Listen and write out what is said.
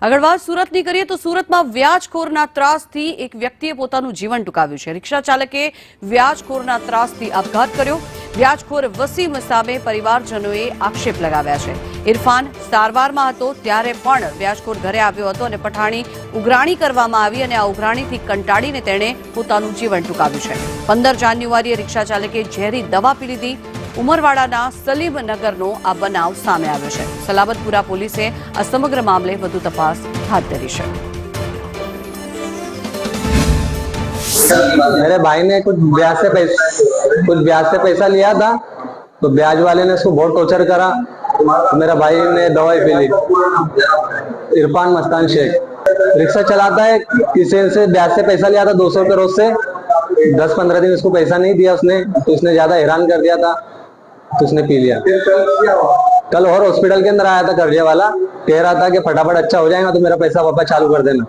આગળ વાત સુરતની કરીએ તો સુરતમાં વ્યાજખોરના ત્રાસથી એક વ્યક્તિએ પોતાનું જીવન ટૂંકાવ્યું છે। રિક્ષા ચાલકે વ્યાજખોરના ત્રાસથી આપઘાત કર્યો। વ્યાજખોર વસીમ સામે પરિવારજનોએ આક્ષેપ લગાવ્યા છે। ઇરફાન સારવારમાં હતો ત્યારે પણ વ્યાજખોર ઘરે આવ્યો હતો અને પઠાણી ઉઘરાણી કરવામાં આવી અને આ ઉઘરાણીથી કંટાળીને તેણે પોતાનું જીવન ટૂંકાવ્યું છે। 15 જાન્યુઆરીએ રિક્ષા ચાલકે ઝેરી દવા પી લીધી। ઉમરવાડાના સલીમનગરનો આ બનાવ સામે આવ્યો છે। સલાબતપુરા પોલીસે આ સમગ્ર મામલે વધુ તપાસ हाथ धरी है। मेरे भाई ने कुछ ब्याज से पैसा लिया था, तो ब्याज वाले ने उसको बहुत टॉर्चर करा। तो मेरा भाई ने दवाई पी ली। इरफान मस्तान शेख रिक्शा चलाता है, किसी से ब्याज से पैसा लिया था 200 रुपये रोज से। 10-15 दिन उसको पैसा नहीं दिया उसने, तो उसने ज्यादा हैरान कर दिया था, तो उसने पी लिया। कल और हॉस्पिटल के अंदर आया था कर्जे वाला, कह रहा था कि फटाफट अच्छा हो जाएगा तो मेरा पैसा वापस चालू कर देना।